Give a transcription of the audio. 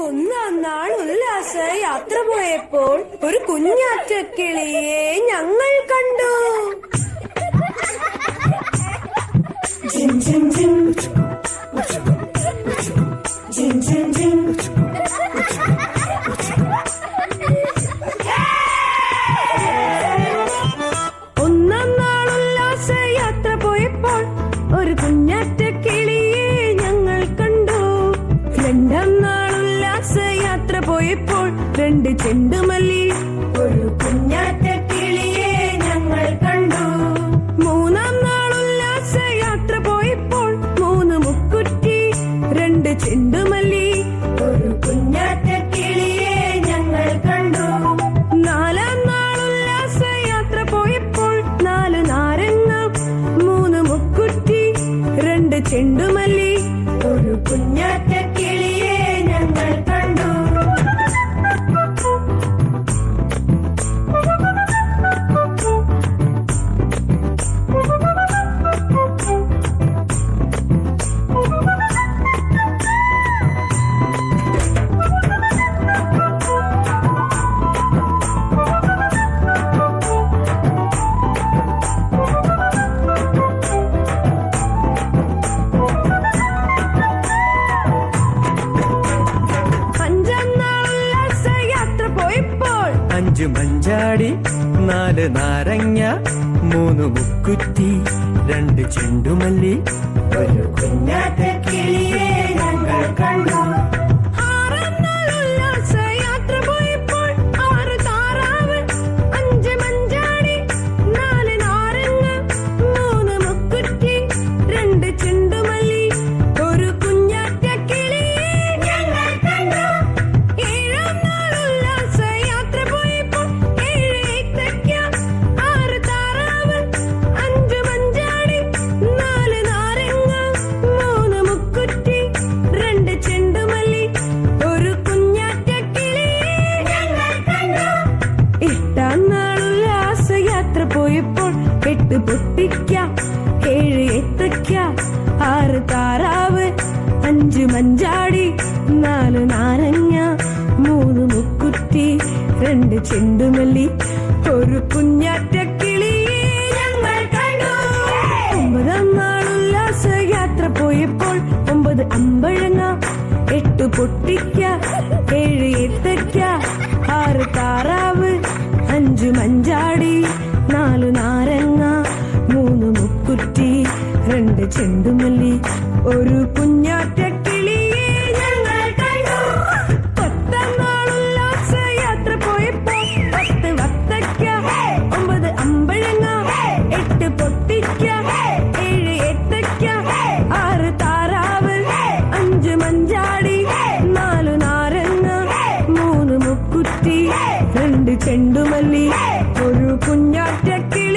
ഒന്നാം നാൾ ഉല്ലാസ യാത്ര പോയപ്പോൾ ഒരു കുഞ്ഞാറ്റക്കിളിയെ ഞങ്ങൾ കണ്ടു. ജിം ജിം ജിം ജിം ജിം ജിം. ഒന്നാം നാൾ ഉല്ലാസ യാത്ര പോയപ്പോൾ ഒരു കുഞ്ഞാറ്റക്കിളിയെ ഞങ്ങൾ കണ്ടു. രണ്ടാം നാൾ ഉല്ലാസ യാത്ര പോയപ്പോൾ രണ്ട് ചെണ്ടുമല്ലി ഒരു കുഞ്ഞാറ്റക്കിളിയെ ഞങ്ങൾ കണ്ടു. മൂന്നാം നാൾ ഉല്ലാസ യാത്ര പോയപ്പോൾ മൂന്ന് മുക്കുറ്റി രണ്ട് ചെണ്ടുമല്ലി ഒരു കുഞ്ഞാറ്റക്കിളിയെ ഞങ്ങൾ കണ്ടു. നാലാം നാൾ ഉല്ലാസ യാത്ര പോയപ്പോൾ നാല് നാരങ്ങ മൂന്ന് മുക്കുറ്റി രണ്ട് ചെണ്ടുമല്ലി ഒരു കുഞ്ഞാറ്റക്കിളിയെ ഞങ്ങൾ കണ്ടു. അഞ്ചു മഞ്ചാടി നാല് നാരങ്ങ മൂന്ന് മുക്കുറ്റി രണ്ട് ചെണ്ടുമല്ലി ഒരു കുഞ്ഞാറ്റക്കിളിയെ ഞങ്ങൾ കണ്ടു. ആറാം നാൾ ഉല്ലാസ യാത്ര പോയപ്പോൾ ആറ് താറാവ് അഞ്ച് മഞ്ചാടി നാല് നാരങ്ങ മൂന്ന് മുക്കുറ്റി രണ്ട് ചെണ്ടുമല്ലി ഒരു കുഞ്ഞാറ്റക്കിളിയെ ഞങ്ങൾ കണ്ടു. ഏഴാം നാൾ ഉല്ലാസ യാത്ര പോയപ്പോൾ ഏഴ് ഏത്തയ്ക്ക ആറ് താറാവ് അഞ്ച് മഞ്ചാടി നാല് നാരങ്ങ മൂന്ന് മുക്കുറ്റി രണ്ട് ചെണ്ടുമല്ലി ഒരു കുഞ്ഞാറ്റക്കിളിയെ ഞങ്ങൾ കണ്ടു. എട്ടാം നാൾ ഉല്ലാസ യാത്ര പോയപ്പോൾ എട്ട് പൊട്ടിക്ക ഏഴ് ഏത്തയ്ക്ക ആറ് താറാവ് അഞ്ച് മഞ്ചാടി നാല് നാരങ്ങ മൂന്ന് മുക്കുറ്റി രണ്ട് ചെണ്ടുമല്ലി ഒരു കുഞ്ഞാറ്റക്കിളിയെ ഞങ്ങൾ കണ്ടു. ഒമ്പതാം നാൾ ഉല്ലാസ യാത്ര പോയപ്പോൾ ഒമ്പത് അമ്പഴങ്ങ എട്ട് പൊട്ടിക്ക ഏഴ് ഏത്തയ്ക്ക ആറ് താറാവ് അഞ്ച് മഞ്ചാടി നാല് നാരങ്ങ മൂന്ന് മുക്കുറ്റി രണ്ട് ചെണ്ടുമല്ലി ഒരു കുഞ്ഞാറ്റക്കിളിയെ ഞങ്ങൾ കണ്ടു. പത്താം നാൾ ഉല്ലാസ യാത്ര പോയപ്പോൾ പത്ത് വത്തക്ക ഒമ്പത് അമ്പഴങ്ങ എട്ട് പൊട്ടിക്ക ഏഴ് ഏത്തയ്ക്ക ആറ് താറാവ് അഞ്ച് മഞ്ചാടി നാല് നാരങ്ങ മൂന്ന് മുക്കുറ്റി രണ്ട് ചെണ്ടുമല്ലി ഒരു കുഞ്ഞാറ്റക്കിളി